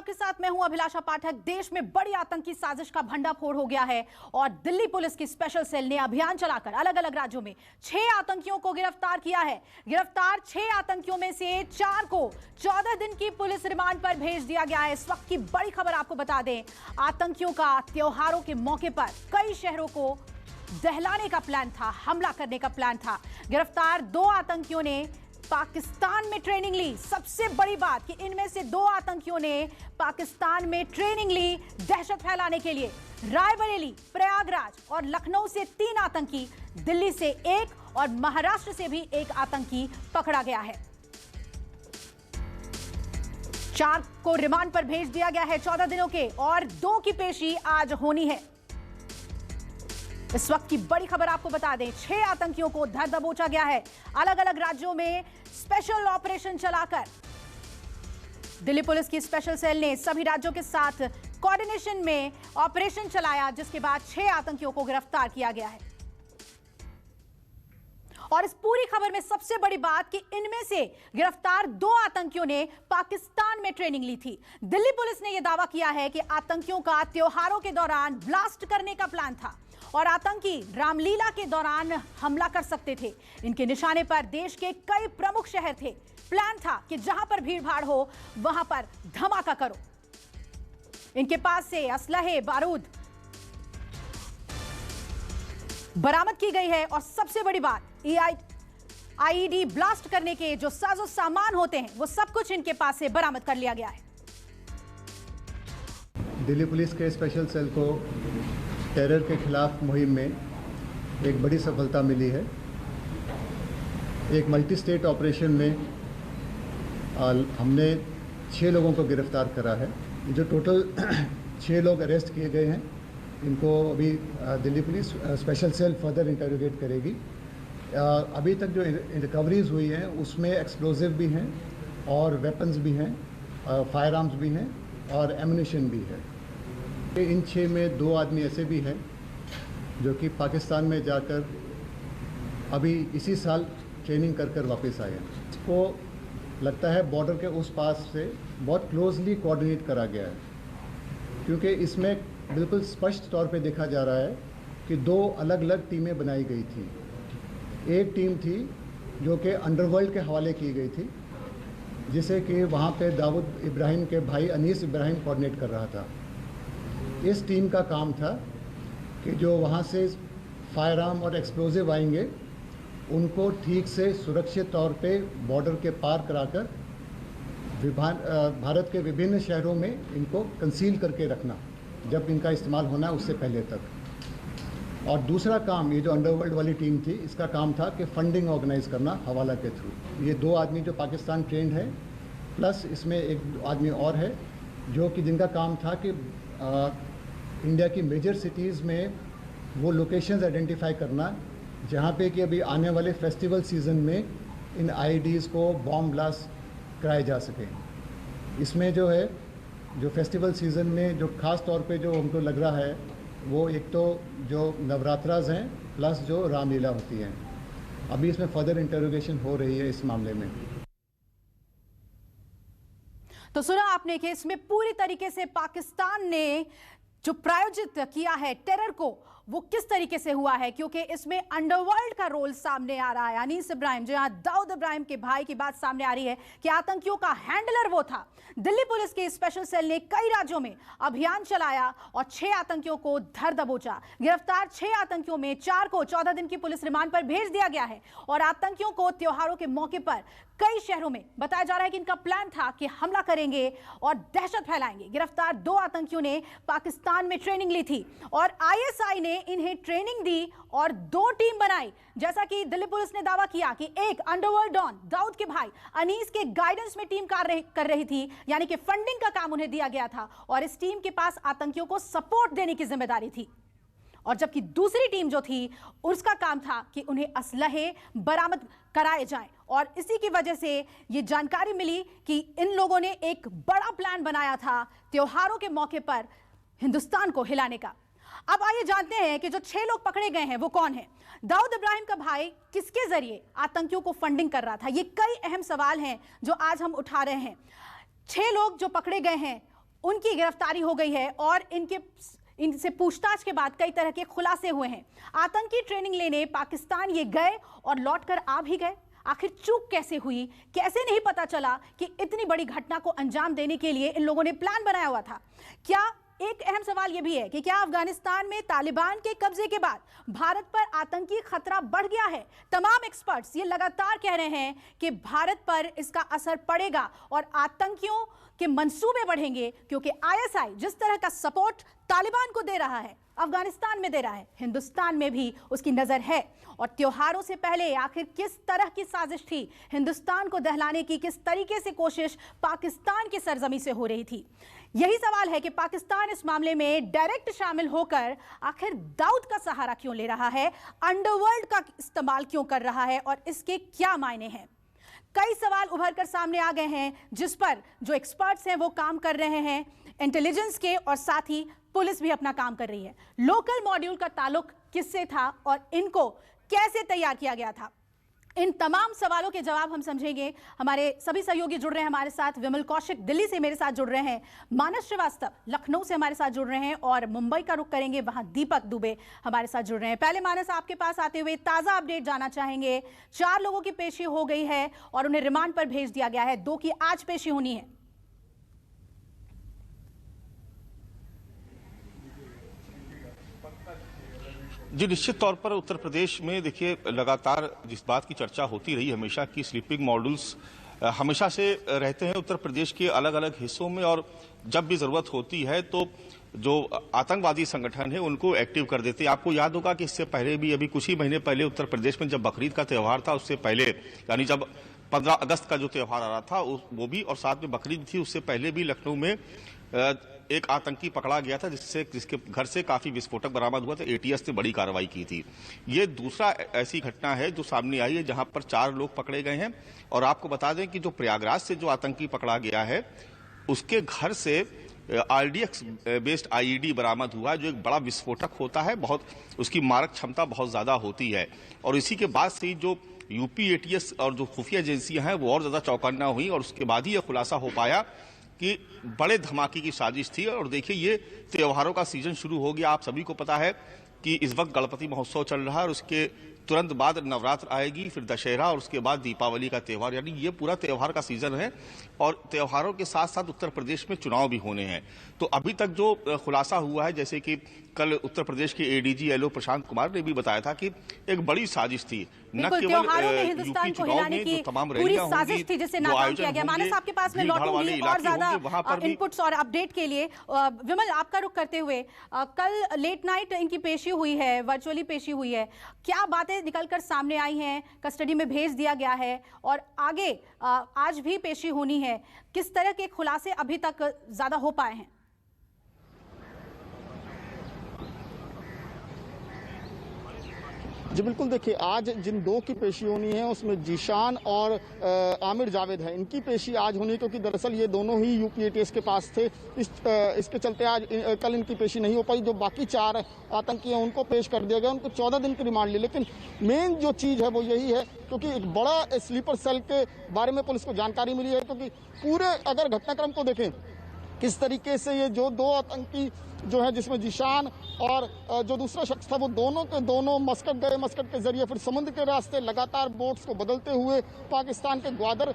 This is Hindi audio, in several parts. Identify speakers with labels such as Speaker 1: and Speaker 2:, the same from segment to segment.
Speaker 1: आपके साथ मैं हूं अभिलाषा पाठक। देश में बड़ी आतंकी साजिश का भंडाफोड़ हो गया है और दिल्ली पुलिस की स्पेशल सेल ने अभियान चलाकर अलग अलग राज्यों में 6 आतंकियों को गिरफ्तार किया है। गिरफ्तार 6 आतंकियों में से 4 को 14 दिन की पुलिस रिमांड पर भेज दिया गया है। इस वक्त की बड़ी खबर आपको बता दें, आतंकियों का त्योहारों के मौके पर कई शहरों को दहलाने का प्लान था, हमला करने का प्लान था। गिरफ्तार 2 आतंकियों ने पाकिस्तान में ट्रेनिंग ली। सबसे बड़ी बात कि इनमें से 2 आतंकियों ने पाकिस्तान में ट्रेनिंग ली दहशत फैलाने के लिए। रायबरेली, प्रयागराज और लखनऊ से 3 आतंकी, दिल्ली से 1 और महाराष्ट्र से भी 1 आतंकी पकड़ा गया है। 4 को रिमांड पर भेज दिया गया है 14 दिनों के और 2 की पेशी आज होनी है। इस वक्त की बड़ी खबर आपको बता दें, 6 आतंकियों को धर दबोचा गया है। अलग अलग राज्यों में स्पेशल ऑपरेशन चलाकर दिल्ली पुलिस की स्पेशल सेल ने सभी राज्यों के साथ कोऑर्डिनेशन में ऑपरेशन चलाया, जिसके बाद 6 आतंकियों को गिरफ्तार किया गया है। और इस पूरी खबर में सबसे बड़ी बात कि इनमें से गिरफ्तार 2 आतंकियों ने पाकिस्तान में ट्रेनिंग ली थी। दिल्ली पुलिस ने यह दावा किया है कि आतंकियों का त्योहारों के दौरान ब्लास्ट करने का प्लान था और आतंकी रामलीला के दौरान हमला कर सकते थे। इनके निशाने पर देश के कई प्रमुख शहर थे। प्लान था कि जहां पर भीड़भाड़ हो वहां पर धमाका करो। इनके पास से असलहे, बारूद बरामद की गई है और सबसे बड़ी बात, आईईडी ब्लास्ट करने के जो साजो सामान होते हैं वो सब कुछ इनके पास से बरामद कर लिया गया है।
Speaker 2: दिल्ली पुलिस के स्पेशल सेल को टेरर के खिलाफ मुहिम में एक बड़ी सफलता मिली है। एक मल्टी स्टेट ऑपरेशन में हमने 6 लोगों को गिरफ्तार करा है। जो टोटल 6 लोग अरेस्ट किए गए हैं, इनको अभी Delhi police special cell further interrogate करेगी। अभी तक जो रिकवरीज हुई हैं उसमें एक्सप्लोजिव भी हैं और वेपन्स भी हैं, फायर आर्म्स भी हैं और एमुनिशन भी है। इन 6 में 2 आदमी ऐसे भी हैं जो कि पाकिस्तान में जाकर अभी इसी साल ट्रेनिंग कर कर वापस आए हैं। इसको लगता है बॉर्डर के उस पास से बहुत क्लोजली कोऑर्डिनेट करा गया है, क्योंकि इसमें बिल्कुल स्पष्ट तौर पे देखा जा रहा है कि 2 अलग अलग टीमें बनाई गई थी। एक टीम थी जो कि अंडरवर्ल्ड के हवाले की गई थी, जिसे कि वहाँ पे दाऊद इब्राहिम के भाई अनीस इब्राहिम कोऑर्डिनेट कर रहा था। इस टीम का काम था कि जो वहाँ से फायर आर्म और एक्सप्लोजिव आएंगे उनको ठीक से सुरक्षित तौर पे बॉर्डर के पार कराकर भारत के विभिन्न शहरों में इनको कंसील करके रखना, जब इनका इस्तेमाल होना है उससे पहले तक। और दूसरा काम, ये जो अंडरवर्ल्ड वाली टीम थी, इसका काम था कि फंडिंग ऑर्गेनाइज करना हवाला के थ्रू। ये 2 आदमी जो पाकिस्तान ट्रेंड है, प्लस इसमें एक आदमी और है जो कि जिनका काम था कि इंडिया की मेजर सिटीज़ में वो लोकेशंस आइडेंटिफाई करना जहाँ पे कि अभी आने वाले फेस्टिवल सीज़न में इन आईईडीज़ को बॉम्ब ब्लास्ट कराए जा सके। इसमें जो है, जो फेस्टिवल सीज़न में जो ख़ास तौर पे जो हमको लग रहा है वो एक तो जो नवरात्रास हैं प्लस जो रामलीला होती हैं। अभी इसमें फर्दर इंटरोगेशन हो रही है इस मामले में।
Speaker 1: तो सुना आपने कि इसमें पूरी तरीके से पाकिस्तान ने जो प्रायोजित किया है टेरर को, वो किस तरीके से हुआ है, क्योंकि इसमें अंडरवर्ल्ड का रोल सामने आ रहा है। अनीस इब्राहिम, जहां दाऊद इब्राहिम के भाई की बात सामने आ रही है कि आतंकियों का हैंडलर वो था। दिल्ली पुलिस की स्पेशल सेल ने कई राज्यों में अभियान चलाया और 6 आतंकियों को धर दबोचा। गिरफ्तार 6 आतंकियों में 4 को 14 दिन की पुलिस रिमांड पर भेज दिया गया है और आतंकियों को त्योहारों के मौके पर कई शहरों में बताया जा रहा है कि इनका प्लान था कि हमला करेंगे और दहशत फैलाएंगे। गिरफ्तार 2 आतंकियों ने पाकिस्तान में ट्रेनिंग ली थी और आईएसआई ने इन्हें ट्रेनिंग दी और 2 टीम बनाई। जैसा कि दिल्ली पुलिस ने दावा किया कि एक अंडरवर्ल्ड डॉन दाऊद के भाई अनीस के गाइडेंस में टीम कार्य कर रही थी, यानी कि फंडिंग का काम उन्हें दिया गया था और इस टीम के पास आतंकियों को सपोर्ट देने की जिम्मेदारी थी। और जबकि दूसरी टीम जो थी उसका काम था कि उन्हें असलहे बरामद कराए जाएं और इसी की वजह से ये जानकारी मिली कि इन लोगों ने एक बड़ा प्लान बनाया था त्योहारों के मौके पर हिंदुस्तान को हिलाने का। अब आइए जानते हैं कि जो 6 लोग पकड़े गए हैं वो कौन है। दाऊद इब्राहिम का भाई किसके जरिए आतंकियों को फंडिंग कर रहा था, ये कई अहम सवाल हैं जो आज हम उठा रहे हैं। 6 लोग जो पकड़े गए हैं उनकी गिरफ्तारी हो गई है और इनसे पूछताछ के बाद कई तरह के खुलासे हुए हैं। आतंकी ट्रेनिंग लेने पाकिस्तान ये गए और लौटकर आ भी गए। आखिर चूक कैसे हुई, कैसे नहीं पता चला कि इतनी बड़ी घटना को अंजाम देने के लिए इन लोगों ने प्लान बनाया हुआ था? क्या एक अहम सवाल यह भी है कि क्या अफगानिस्तान में तालिबान के कब्जे के बाद भारत पर आतंकी खतरा बढ़ गया है? तमाम एक्सपर्ट्स ये लगातार कह रहे हैं कि भारत पर इसका असर पड़ेगा और आतंकियों के मंसूबे बढ़ेंगे, क्योंकि आईएसआई जिस तरह का सपोर्ट तालिबान को दे रहा है, अफगानिस्तान में दे रहा है, हिंदुस्तान में भी उसकी नजर है। और त्योहारों से पहले आखिर किस तरह की साजिश थी हिंदुस्तान को दहलाने की, किस तरीके से कोशिश पाकिस्तान की सरजमी से हो रही थी? यही सवाल है कि पाकिस्तान इस मामले में डायरेक्ट शामिल होकर आखिर दाऊद का सहारा क्यों ले रहा है, अंडरवर्ल्ड का इस्तेमाल क्यों कर रहा है और इसके क्या मायने हैं? कई सवाल उभर कर सामने आ गए हैं जिस पर जो एक्सपर्ट्स हैं वो काम कर रहे हैं, इंटेलिजेंस के, और साथ ही पुलिस भी अपना काम कर रही है। लोकल मॉड्यूल का ताल्लुक किससे था और इनको कैसे तैयार किया गया था? इन तमाम सवालों के जवाब हम समझेंगे। हमारे सभी सहयोगी जुड़ रहे हैं हमारे साथ। विमल कौशिक दिल्ली से मेरे साथ जुड़ रहे हैं, मानस श्रीवास्तव लखनऊ से हमारे साथ जुड़ रहे हैं और मुंबई का रुख करेंगे, वहां दीपक दुबे हमारे साथ जुड़ रहे हैं। पहले मानस, आपके पास आते हुए ताजा अपडेट जानना चाहेंगे। 4 लोगों की पेशी हो गई है और उन्हें रिमांड पर भेज दिया गया है, 2 की आज पेशी होनी है।
Speaker 3: जी, निश्चित तौर पर उत्तर प्रदेश में देखिए लगातार जिस बात की चर्चा होती रही हमेशा की, स्लीपिंग मॉड्यूल्स हमेशा से रहते हैं उत्तर प्रदेश के अलग अलग हिस्सों में, और जब भी जरूरत होती है तो जो आतंकवादी संगठन है उनको एक्टिव कर देते हैं। आपको याद होगा कि इससे पहले भी, अभी कुछ ही महीने पहले उत्तर प्रदेश में जब बकरीद का त्यौहार था, उससे पहले यानी जब 15 अगस्त का जो त्यौहार आ रहा था वो भी, और साथ में बकरीद थी, उससे पहले भी लखनऊ में एक आतंकी पकड़ा गया था जिसके घर से काफी विस्फोटक बरामद हुआ था। एटीएस ने बड़ी कार्रवाई की थी। ये दूसरा ऐसी घटना है जो सामने आई है जहां पर 4 लोग पकड़े गए हैं। और आपको बता दें कि जो प्रयागराज से जो आतंकी पकड़ा गया है उसके घर से आरडीएक्स बेस्ड आईईडी बरामद हुआ है, जो एक बड़ा विस्फोटक होता है, बहुत उसकी मारक क्षमता बहुत ज्यादा होती है। और इसी के बाद से जो यूपी एटीएस और जो खुफिया एजेंसियां हैं वो और ज्यादा चौकन्ना हुई, और उसके बाद ही यह खुलासा हो पाया कि बड़े धमाके की साजिश थी। और देखिए, ये त्योहारों का सीजन शुरू हो गया। आप सभी को पता है कि इस वक्त गणपति महोत्सव चल रहा है और उसके तुरंत बाद नवरात्र आएगी, फिर दशहरा और उसके बाद दीपावली का त्यौहार, यानी ये पूरा त्यौहार का सीजन है। और त्योहारों के साथ साथ उत्तर प्रदेश में चुनाव भी होने हैं। तो अभी तक जो खुलासा हुआ है, जैसे कि कल उत्तर प्रदेश के एडीजी एलओ प्रशांत कुमार ने भी बताया था कि एक बड़ी साजिश थी, न केवल
Speaker 1: हिंदुस्तान को हिलाने की पूरी साजिश थी जिसे नाकाम किया गया। मानस, आपके पास में लौटूंगी और ज्यादा इनपुट्स और अपडेट के लिए। विमल, आपका रुख करते हुए, कल लेट नाइट इनकी पेशी हुई है, वर्चुअली पेशी हुई है, क्या बातें निकलकर सामने आई हैं? कस्टडी में भेज दिया गया है और आगे आज भी पेशी होनी है, किस तरह के खुलासे अभी तक ज्यादा हो पाए हैं?
Speaker 4: जी बिल्कुल, देखिए आज जिन 2 की पेशी होनी है उसमें जीशान और आमिर जावेद है, इनकी पेशी आज होनी है, क्योंकि दरअसल ये दोनों ही यूपी एटीएस के पास थे। इसके चलते आज कल इनकी पेशी नहीं हो पाई। जो बाकी 4 आतंकी हैं उनको पेश कर दिया गया, उनको 14 दिन की रिमांड ली। लेकिन मेन जो चीज़ है वो यही है, क्योंकि एक बड़ा स्लीपर सेल के बारे में पुलिस को जानकारी मिली है, क्योंकि पूरे अगर घटनाक्रम को देखें किस तरीके से ये जो 2 आतंकी जो है, जिसमें जीशान और जो दूसरा शख्स था, वो दोनों के दोनों मस्कट गए। मस्कट के जरिए फिर समुद्र के रास्ते लगातार बोट्स को बदलते हुए पाकिस्तान के ग्वादर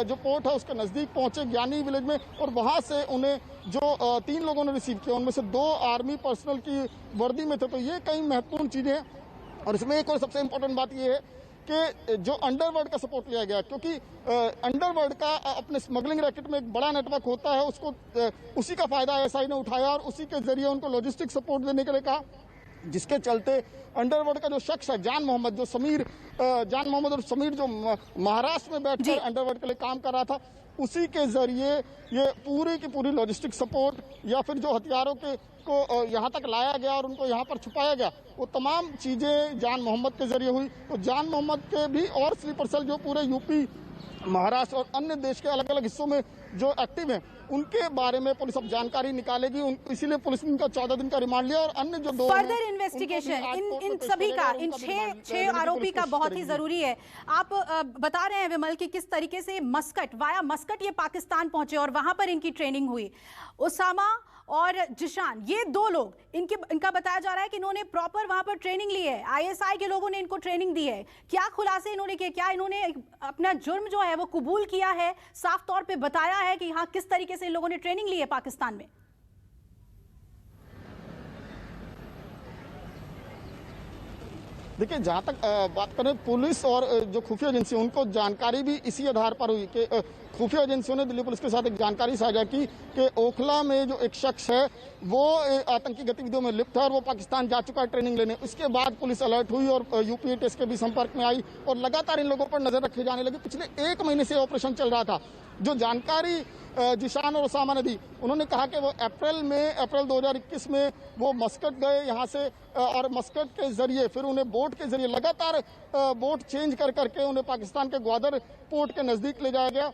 Speaker 4: जो पोर्ट है उसके नज़दीक पहुंचे, ज्ञानी विलेज में, और वहां से उन्हें जो 3 लोगों ने रिसीव किया, उनमें से 2 आर्मी पर्सनल की वर्दी में थे। तो ये कई महत्वपूर्ण चीज़ें हैं। और इसमें एक और सबसे इम्पोर्टेंट बात ये है कि जो अंडरवर्ल्ड का सपोर्ट लिया गया, क्योंकि अंडरवर्ल्ड का अपने स्मगलिंग रैकेट में एक बड़ा नेटवर्क होता है, उसको उसी का फायदा आईएसआई ने उठाया और उसी के जरिए उनको लॉजिस्टिक सपोर्ट देने के लिए कहा, जिसके चलते अंडरवर्ल्ड का जो शख्स है जान मोहम्मद और समीर जो महाराष्ट्र में बैठकर अंडरवर्ल्ड के लिए काम कर रहा था, उसी के जरिए ये पूरी की पूरी लॉजिस्टिक सपोर्ट या फिर जो हथियारों को यहाँ तक लाया गया और उनको यहाँ पर छुपाया गया, वो तमाम चीज़ें जान मोहम्मद के जरिए हुई। तो जान मोहम्मद के भी और स्लीपर सेल जो पूरे यूपी, महाराष्ट्र और अन्य देश के अलग अलग हिस्सों में जो एक्टिव हैं, उनके बारे में पुलिस अब जानकारी निकालेगी। इसीलिए पुलिस ने इनका 14 दिन का रिमांड लिया और अन्य जो 2
Speaker 1: फर्दर इन्वेस्टिगेशन इन सभी का, इन 6 आरोपी का बहुत ही जरूरी है। आप बता रहे हैं विमल कि किस तरीके से मस्कट, वाया मस्कट ये पाकिस्तान पहुंचे और वहां पर इनकी ट्रेनिंग हुई। उसामा और जिशान, ये 2 लोग, इनका बताया जा रहा है कि इन्होंने प्रॉपर वहां पर ट्रेनिंग ली है, आईएसआई के लोगों ने इनको ट्रेनिंग दी है। क्या खुलासे इन्होंने किए, क्या इन्होंने अपना जुर्म जो है वो कबूल किया है, साफ तौर पे बताया है कि हाँ किस तरीके से इन लोगों ने ट्रेनिंग ली है पाकिस्तान में?
Speaker 4: देखिए, जहां तक बात करें पुलिस और जो खुफिया एजेंसी, उनको जानकारी भी इसी आधार पर हुई कि खुफिया एजेंसियों ने दिल्ली पुलिस के साथ एक जानकारी साझा की कि ओखला में जो एक शख्स है वो आतंकी गतिविधियों में लिप्त है और वो पाकिस्तान जा चुका है ट्रेनिंग लेने। उसके बाद पुलिस अलर्ट हुई और यूपीएटीएस के भी संपर्क में आई और लगातार इन लोगों पर नजर रखे जाने लगी। पिछले 1 महीने से ऑपरेशन चल रहा था। जो जानकारी जिशान और उसामा ने दी, उन्होंने कहा कि वो अप्रैल 2021 में वो मस्कट गए यहाँ से और मस्कट के जरिए फिर उन्हें बोट के जरिए लगातार बोट चेंज कर करके उन्हें पाकिस्तान के ग्वादर पोर्ट के नजदीक ले जाया गया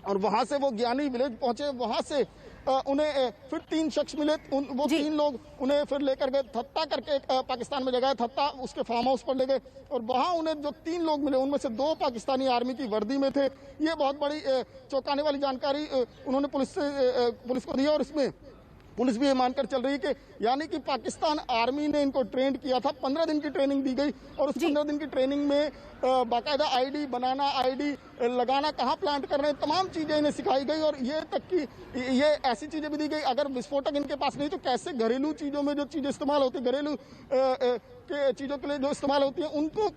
Speaker 4: और वहां से वो ज्ञानी विलेज पहुंचे। वहां से उन्हें फिर 3 शख्स मिले, वो 3 लोग उन्हें फिर लेकर गए थत्ता करके पाकिस्तान में जगह थत्ता, उसके फार्म हाउस पर ले गए और वहां उन्हें जो 3 लोग मिले उनमें से 2 पाकिस्तानी आर्मी की वर्दी में थे। ये बहुत बड़ी चौंकाने वाली जानकारी उन्होंने पुलिस को दी और इसमें पुलिस भी ये मानकर चल रही है कि यानी कि पाकिस्तान आर्मी ने इनको ट्रेन किया था। 15 दिन की ट्रेनिंग दी गई और उस 15 दिन की ट्रेनिंग में बाकायदा आईडी बनाना, आईडी लगाना, कहाँ प्लांट करना, तमाम चीजें इन्हें सिखाई गई और ये तक कि ये ऐसी चीजें भी दी गई अगर विस्फोटक इनके पास नहीं तो कैसे घरेलू चीजों में जो चीजें इस्तेमाल होती है, घरेलू के चीजों के लिए जो इस्तेमाल होती है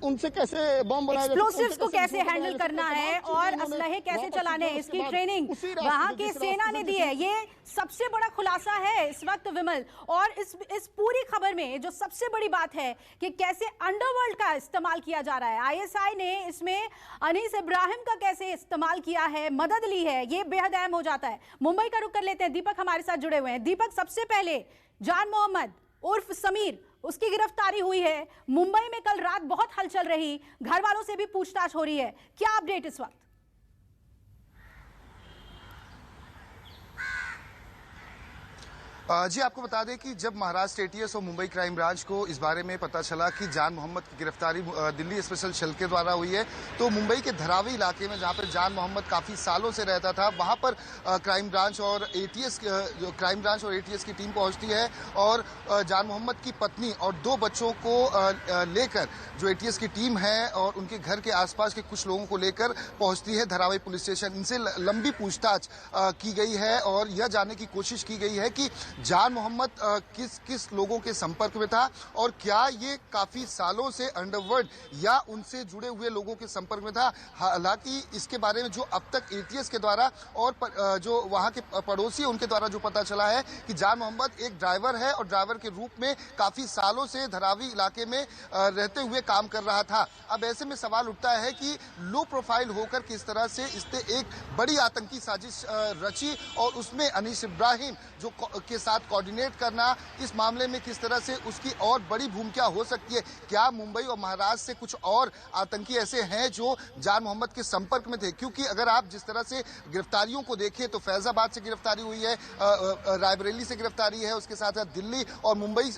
Speaker 4: उनसे कैसे बम बनाया,
Speaker 1: एक्सप्लोसिव्स को कैसे हैंडल करना है और असलहे कैसे चलाने हैं, इसकी ट्रेनिंग वहां की सेना ने दी है। ये सबसे बड़ा खुलासा है इस वक्त विमल। और इस पूरी खबर में जो सबसे बड़ी बात है कि कैसे अंडरवर्ल्ड का इस्तेमाल किया जा रहा है, आईएसआई ने इसमें अनीस इब्राहिम का कैसे इस्तेमाल किया है, मदद ली है, ये बेहद अहम हो जाता है। मुंबई का रुख कर लेते हैं, दीपक हमारे साथ जुड़े हुए हैं। दीपक, सबसे पहले जान मोहम्मद उर्फ समीर, उसकी गिरफ्तारी हुई है। मुंबई में कल रात बहुत हलचल रही, घर वालों से भी पूछताछ हो रही है, क्या अपडेट इस वक्त?
Speaker 5: जी, आपको बता दें कि जब महाराष्ट्र एटीएस और मुंबई क्राइम ब्रांच को इस बारे में पता चला कि जान मोहम्मद की गिरफ्तारी दिल्ली स्पेशल सेल के द्वारा हुई है, तो मुंबई के धारावी इलाके में जहां पर जान मोहम्मद काफ़ी सालों से रहता था, वहां पर क्राइम ब्रांच और एटीएस की टीम पहुंचती है और जान मोहम्मद की पत्नी और 2 बच्चों को लेकर जो एटीएस की टीम है और उनके घर के आसपास के कुछ लोगों को लेकर पहुंचती है धारावी पुलिस स्टेशन। इनसे लंबी पूछताछ की गई है और यह जानने की कोशिश की गई है कि जान मोहम्मद किस लोगों के संपर्क में था और क्या ये काफी सालों से अंडरवर्ल्ड या उनसे जुड़े हुए लोगों के संपर्क में था। हालांकि इसके बारे में जो अब तक एटीएस के द्वारा और जो वहां के पड़ोसी है उनके द्वारा जो पता चला है कि जान मोहम्मद एक ड्राइवर है और ड्राइवर के रूप में काफी सालों से धारावी इलाके में रहते हुए काम कर रहा था। अब ऐसे में सवाल उठता है कि लो प्रोफाइल होकर किस तरह से इसने एक बड़ी आतंकी साजिश रची और उसमें अनीस इब्राहिम जो के साथ कोऑर्डिनेट करना, इस मामले में किस तरह से उसकी और बड़ी भूमिका हो सकती है। क्या मुंबई और महाराष्ट्र से कुछ और आतंकी ऐसे हैं जो जान मोहम्मद के संपर्क में थे? क्योंकि अगर आप जिस तरह से गिरफ्तारियों को देखें तो फैजाबाद से गिरफ्तारी हुई है, रायबरेली से गिरफ्तारी है, उसके साथ दिल्ली और मुंबई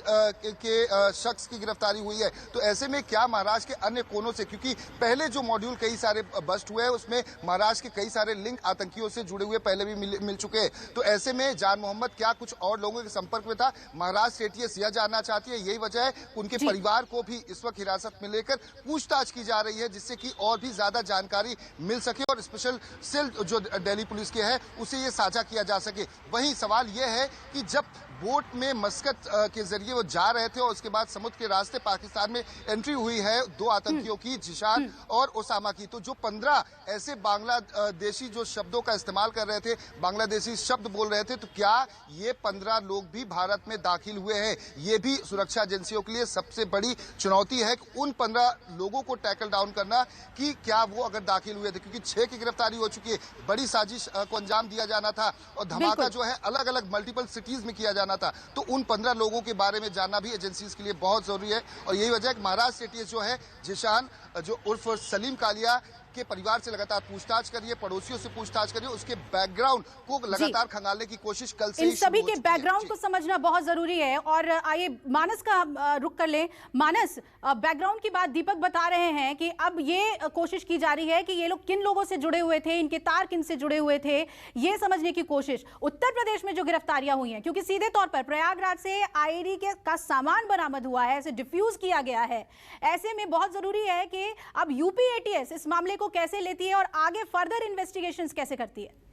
Speaker 5: के शख्स की गिरफ्तारी हुई है। तो ऐसे में क्या महाराष्ट्र के अन्य कोनों से, क्योंकि पहले जो मॉड्यूल कई सारे बस्ट हुए हैं उसमें महाराष्ट्र के कई सारे लिंक आतंकियों से जुड़े हुए पहले भी मिल चुके हैं, तो ऐसे में जान मोहम्मद क्या कुछ और लोगों के संपर्क में था? महाराष्ट्र एटीएस यह जानना चाहती है। यही वजह है उनके परिवार को भी इस वक्त हिरासत में लेकर पूछताछ की जा रही है, जिससे कि और भी ज्यादा जानकारी मिल सके और स्पेशल सेल जो दिल्ली पुलिस के है उसे ये साझा किया जा सके। वहीं सवाल यह है कि जब बोट में मस्कट के जरिए वो जा रहे थे और उसके बाद समुद्र के रास्ते पाकिस्तान में एंट्री हुई है 2 आतंकियों की, जिशान और ओसामा की, तो जो 15 ऐसे बांग्लादेशी जो शब्दों का इस्तेमाल कर रहे थे, बांग्लादेशी शब्द बोल रहे थे, तो क्या ये 15 लोग भी भारत में दाखिल हुए हैं? ये भी सुरक्षा एजेंसियों के लिए सबसे बड़ी चुनौती है कि उन 15 लोगों को टैकल डाउन करना कि क्या वो अगर दाखिल हुए थे, क्योंकि 6 की गिरफ्तारी हो चुकी है, बड़ी साजिश को अंजाम दिया जाना था और धमाका जो है अलग अलग मल्टीपल सिटीज में किया जाना था। तो उन 15 लोगों के बारे में जानना भी एजेंसीज के लिए बहुत जरूरी है और यही वजह है कि महाराष्ट्र एटीएस जो है जिशान जो उर्फ सलीम कालिया के परिवार से लगातार पूछताछ करिए, पड़ोसियों से पूछताछ करिए, उसके बैकग्राउंड को लगातार खंगालने की कोशिश कल से
Speaker 1: इन सभी के बैकग्राउंड को समझना बहुत जरूरी है। और आइए मानस का रुख कर ले। मानस, बैकग्राउंड की बात दीपक बता रहे हैं कि अब ये कोशिश की जा रही है कि ये लोग किन लोगों से जुड़े हुए थे, इनके तार किन से जुड़े हुए थे, ये समझने की कोशिश। उत्तर प्रदेश में जो गिरफ्तारियां हुई हैं, क्योंकि सीधे तौर पर प्रयागराज से आईडी का सामान बरामद हुआ है, इसे डिफ्यूज किया गया है, ऐसे में बहुत जरूरी है कि अब यूपी एटीएस इस मामले को कैसे लेती है और आगे फर्दर इन्वेस्टिगेशंस कैसे करती है।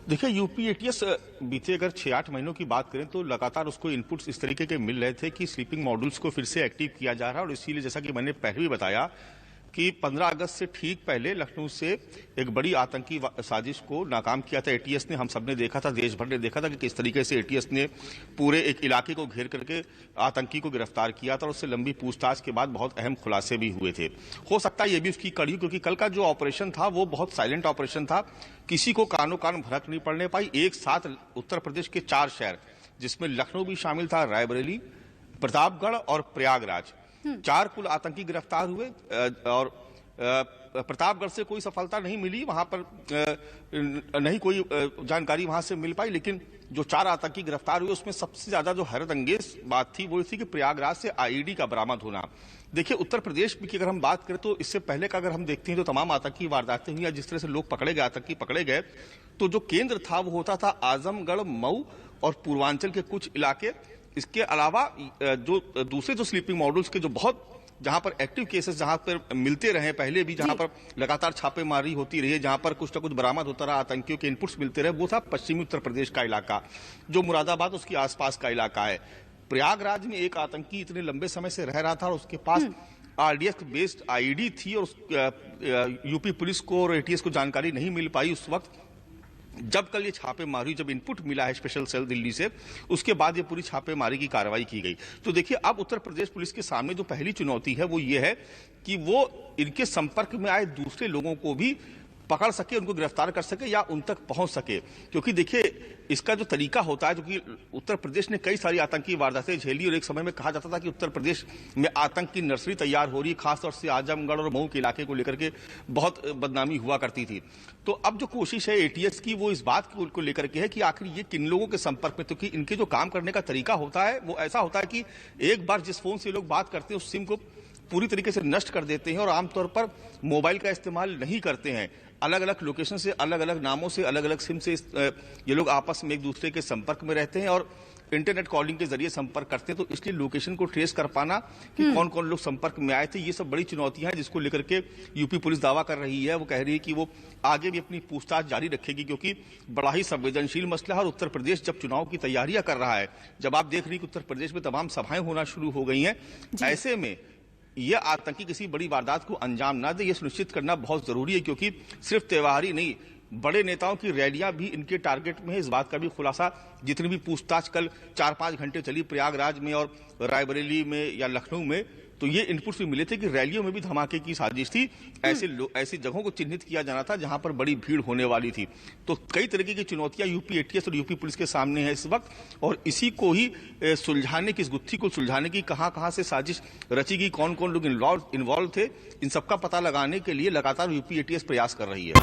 Speaker 3: देखिए, यूपी एटीएस बीते अगर 6-8 महीनों की बात करें तो लगातार उसको इनपुट्स इस तरीके के मिल रहे थे कि स्लीपिंग मॉड्यूल्स को फिर से एक्टिव किया जा रहा है। और इसीलिए जैसा कि मैंने पहले भी बताया कि 15 अगस्त से ठीक पहले लखनऊ से एक बड़ी आतंकी साजिश को नाकाम किया था एटीएस ने। हम सबने देखा था, देश भर ने देखा था कि किस तरीके से एटीएस ने पूरे एक इलाके को घेर करके आतंकी को गिरफ्तार किया था और उससे लंबी पूछताछ के बाद बहुत अहम खुलासे भी हुए थे। हो सकता है ये भी उसकी कड़ी, क्योंकि कल का जो ऑपरेशन था वो बहुत साइलेंट ऑपरेशन था, किसी को कानो कान भनक नहीं पड़ने पाई। एक साथ उत्तर प्रदेश के 4 शहर, जिसमें लखनऊ भी शामिल था, रायबरेली, प्रतापगढ़ और प्रयागराज, 4 कुल आतंकी गिरफ्तार हुए। और प्रतापगढ़ से कोई सफलता नहीं मिली, वहां पर नहीं कोई जानकारी वहां से मिल पाई। लेकिन जो 4 आतंकी गिरफ्तार हुए उसमें सबसे ज्यादा जो हैरत अंगेज बात थी वो थी कि प्रयागराज से आईडी का बरामद होना। देखिए, उत्तर प्रदेश की अगर हम बात करें तो इससे पहले का अगर हम देखते हैं तो तमाम आतंकी वारदातें हुई या जिस तरह से लोग पकड़े गए, आतंकी पकड़े गए, तो जो केंद्र था वो होता था आजमगढ़, मऊ और पूर्वांचल के कुछ इलाके। इसके अलावा जो दूसरे जो स्लीपिंग मॉड्यूल्स के जो बहुत जहां पर एक्टिव केसेस जहां पर मिलते रहे पहले भी, जहां पर लगातार छापेमारी होती रही, जहां पर कुछ ना कुछ बरामद होता रहा, आतंकियों के इनपुट्स मिलते रहे, वो था पश्चिमी उत्तर प्रदेश का इलाका, जो मुरादाबाद उसके आसपास का इलाका है। प्रयागराज में एक आतंकी इतने लंबे समय से रह रहा था और उसके पास आरडीएक्स बेस्ड आईडी थी और यूपी पुलिस को और एटीएस को जानकारी नहीं मिल पाई उस वक्त जब कल ये छापेमारी, जब इनपुट मिला है स्पेशल सेल दिल्ली से, उसके बाद ये पूरी छापेमारी की कार्रवाई की गई। तो देखिए, अब उत्तर प्रदेश पुलिस के सामने जो पहली चुनौती है वो ये है कि वो इनके संपर्क में आए दूसरे लोगों को भी पकड़ सके, उनको गिरफ्तार कर सके या उन तक पहुंच सके। क्योंकि देखिए, इसका जो तरीका होता है, जो कि उत्तर प्रदेश ने कई सारी आतंकी वारदातें झेली और एक समय में कहा जाता था कि उत्तर प्रदेश में आतंक की नर्सरी तैयार हो रही है, खासतौर से आजमगढ़ और मऊ के इलाके को लेकर के बहुत बदनामी हुआ करती थी। तो अब जो कोशिश है एटीएस की वो इस बात को लेकर के है कि आखिर ये किन लोगों के संपर्क में, क्योंकि इनके जो काम करने का तरीका होता है वो ऐसा होता है कि एक बार जिस फोन से लोग बात करते हैं उस सिम को पूरी तरीके से नष्ट कर देते हैं और आमतौर पर मोबाइल का इस्तेमाल नहीं करते हैं। अलग अलग लोकेशन से, अलग अलग नामों से, अलग अलग सिम से ये लोग आपस में एक दूसरे के संपर्क में रहते हैं और इंटरनेट कॉलिंग के जरिए संपर्क करते हैं। तो इसलिए लोकेशन को ट्रेस कर पाना कि कौन कौन लोग संपर्क में आए थे, ये सब बड़ी चुनौतियां हैं जिसको लेकर के यूपी पुलिस दावा कर रही है। वो कह रही है कि वो आगे भी अपनी पूछताछ जारी रखेगी, क्योंकि बड़ा ही संवेदनशील मसला है। और उत्तर प्रदेश जब चुनाव की तैयारियां कर रहा है, जब आप देख रही कि उत्तर प्रदेश में तमाम सभाएं होना शुरू हो गई हैं, ऐसे में यह आतंकी किसी बड़ी वारदात को अंजाम ना दे, यह सुनिश्चित करना बहुत जरूरी है। क्योंकि सिर्फ त्योहार ही नहीं, बड़े नेताओं की रैलियां भी इनके टारगेट में है। इस बात का भी खुलासा जितनी भी पूछताछ कल 4-5 घंटे चली प्रयागराज में और रायबरेली में या लखनऊ में, तो ये इनपुट्स भी मिले थे कि रैलियों में भी धमाके की साजिश थी। ऐसी जगहों को चिन्हित किया जाना था जहां पर बड़ी भीड़ होने वाली थी। तो कई तरीके की चुनौतियां यूपी एटीएस और यूपी पुलिस के सामने है इस वक्त, और इसी को ही सुलझाने की, इस गुत्थी को सुलझाने की कहां से साजिश रची गई, कौन कौन लोग इन्वॉल्व थे, इन सबका पता लगाने के लिए लगातार यूपी एटीएस प्रयास कर रही है।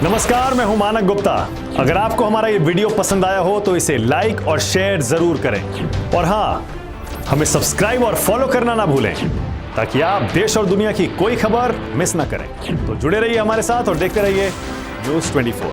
Speaker 6: नमस्कार, मैं हूं मानक गुप्ता। अगर आपको हमारा ये वीडियो पसंद आया हो तो इसे लाइक और शेयर जरूर करें, और हां, हमें सब्सक्राइब और फॉलो करना ना भूलें ताकि आप देश और दुनिया की कोई खबर मिस ना करें। तो जुड़े रहिए हमारे साथ और देखते रहिए News 24।